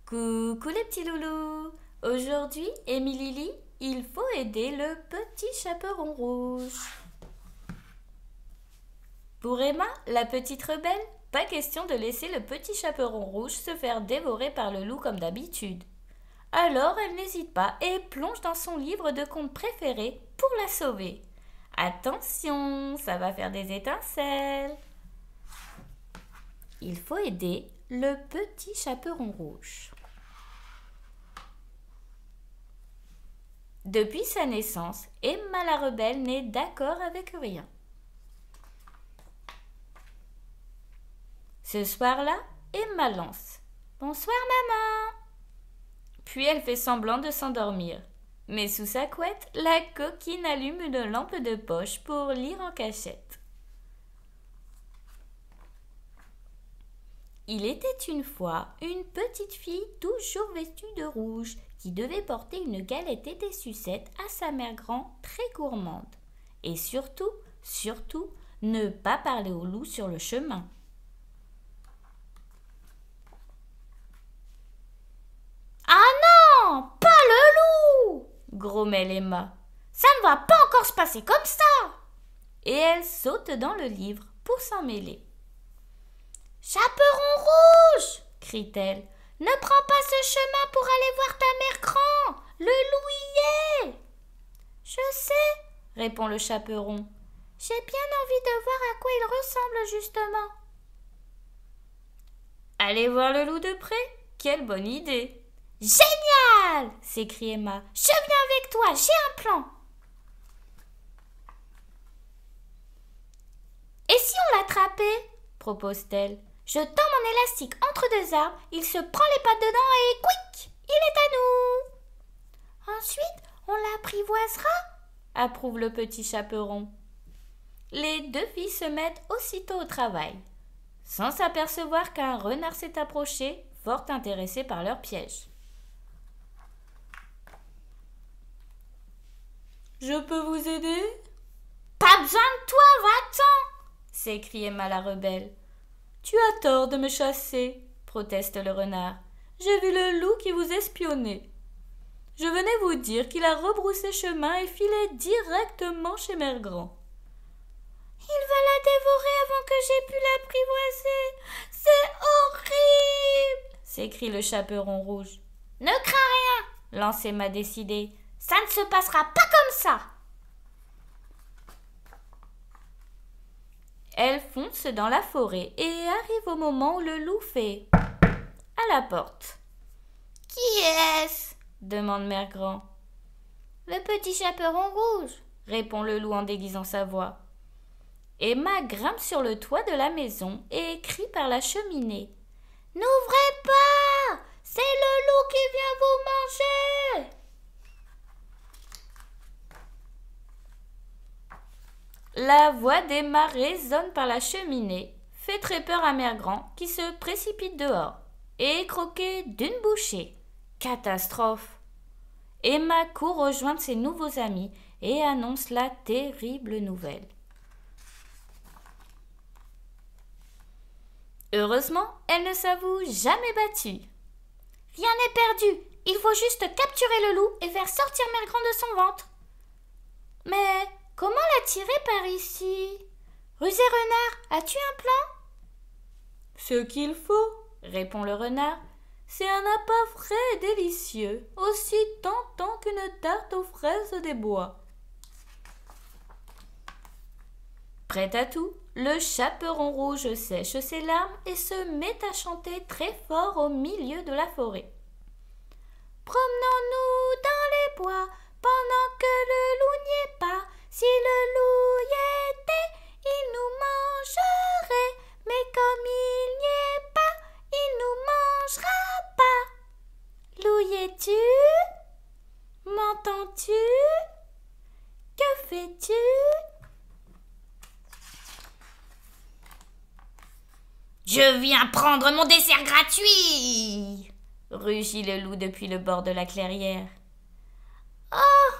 Coucou les petits loulous. Aujourd'hui, Lily, il faut aider le petit chaperon rouge. Pour Emma, la petite rebelle, pas question de laisser le petit chaperon rouge se faire dévorer par le loup comme d'habitude. Alors elle n'hésite pas et plonge dans son livre de contes préféré pour la sauver. Attention, ça va faire des étincelles. Il faut aider le petit chaperon rouge. Depuis sa naissance, Emma la rebelle n'est d'accord avec rien. Ce soir-là, Emma lance « Bonsoir maman !» Puis elle fait semblant de s'endormir. Mais sous sa couette, la coquine allume une lampe de poche pour lire en cachette. Il était une fois une petite fille toujours vêtue de rouge qui devait porter une galette et des sucettes à sa mère grand très gourmande. Et surtout, ne pas parler au loup sur le chemin. Ah non, pas le loup! Grommelle Emma. Ça ne va pas encore se passer comme ça! Et elle saute dans le livre pour s'en mêler. Chaperon rouge! Crie-t-elle. Ne prends pas ce chemin pour aller voir ta mère grand! Le loup y est! Je sais, répond le chaperon. J'ai bien envie de voir à quoi il ressemble justement. Allez voir le loup de près? Quelle bonne idée! Génial! S'écrie Emma. Je viens avec toi, j'ai un plan. Et si on l'attrapait? Propose-t-elle. Je tends mon élastique entre deux arbres, il se prend les pattes dedans et quick, il est à nous. Ensuite, on l'apprivoisera, approuve le petit chaperon. Les deux filles se mettent aussitôt au travail, sans s'apercevoir qu'un renard s'est approché, fort intéressé par leur piège. Je peux vous aider? Pas besoin de toi, va-t'en! S'écrie Emma la rebelle. Tu as tort de me chasser, proteste le renard. J'ai vu le loup qui vous espionnait. Je venais vous dire qu'il a rebroussé chemin et filé directement chez Mère Grand. Il va la dévorer avant que j'aie pu l'apprivoiser. C'est horrible! S'écrie le chaperon rouge. Ne crains rien, lance Emma décidée. Ça ne se passera pas comme ça. Elle fonce dans la forêt et arrive au moment où le loup fait à la porte. Qui est-ce? Demande Mère Grand. Le petit chaperon rouge, répond le loup en déguisant sa voix. Emma grimpe sur le toit de la maison et crie par la cheminée. N'ouvrez pas! C'est le loup qui vient vous manger! La voix d'Emma résonne par la cheminée, fait très peur à Mère Grand qui se précipite dehors et est croquée d'une bouchée. Catastrophe! Emma court rejoindre ses nouveaux amis et annonce la terrible nouvelle. Heureusement, elle ne s'avoue jamais battue. Rien n'est perdu, il faut juste capturer le loup et faire sortir Mère Grand de son ventre. Mais comment l'attirer par ici? Rusé renard, as-tu un plan? Ce qu'il faut, répond le renard, c'est un appât frais et délicieux, aussi tentant qu'une tarte aux fraises des bois. Prêt à tout, le chaperon rouge sèche ses larmes et se met à chanter très fort au milieu de la forêt. Promenons-nous dans les bois pendant que le loup n'y est pas. Si le loup y était, il nous mangerait. Mais comme il n'y est pas, il nous mangera pas. Loup y es-tu? M'entends-tu? Que fais-tu? Je viens prendre mon dessert gratuit! Rugit le loup depuis le bord de la clairière. Oh!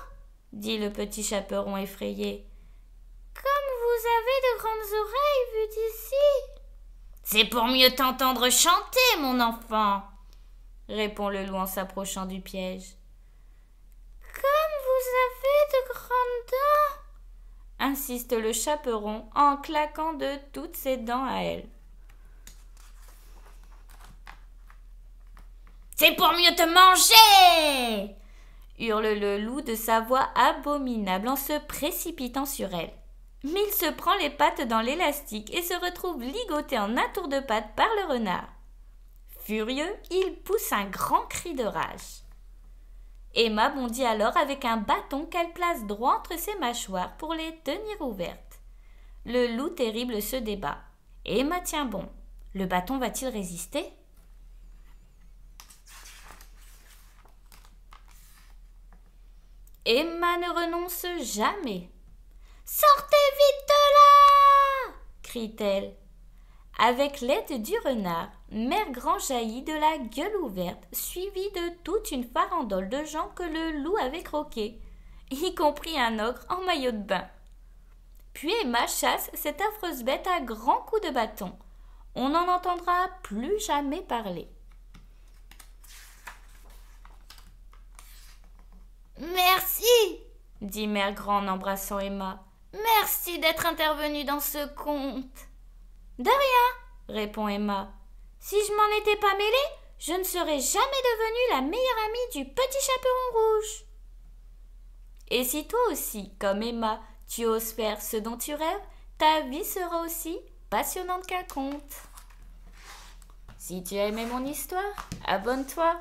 Dit le petit chaperon effrayé. Comme vous avez de grandes oreilles vues d'ici. C'est pour mieux t'entendre chanter, mon enfant. répond le loup en s'approchant du piège. Comme vous avez de grandes dents, insiste le chaperon en claquant de toutes ses dents à elle. C'est pour mieux te manger! Hurle le loup de sa voix abominable en se précipitant sur elle. Mais il se prend les pattes dans l'élastique et se retrouve ligoté en un tour de patte par le renard. Furieux, il pousse un grand cri de rage. Emma bondit alors avec un bâton qu'elle place droit entre ses mâchoires pour les tenir ouvertes. Le loup terrible se débat. Emma tient bon. Le bâton va-t-il résister? Emma ne renonce jamais. « Sortez vite de là !» crie-t-elle. Avec l'aide du renard, Mère Grand jaillit de la gueule ouverte, suivie de toute une farandole de gens que le loup avait croqués, y compris un ogre en maillot de bain. Puis Emma chasse cette affreuse bête à grands coups de bâton. On n'en entendra plus jamais parler. « Merci !» dit Mère Grand en embrassant Emma. « Merci d'être intervenue dans ce conte. »« De rien !» répond Emma. « Si je m'en étais pas mêlée, je ne serais jamais devenue la meilleure amie du petit chaperon rouge. » Et si toi aussi, comme Emma, tu oses faire ce dont tu rêves, ta vie sera aussi passionnante qu'un conte. Si tu as aimé mon histoire, abonne-toi.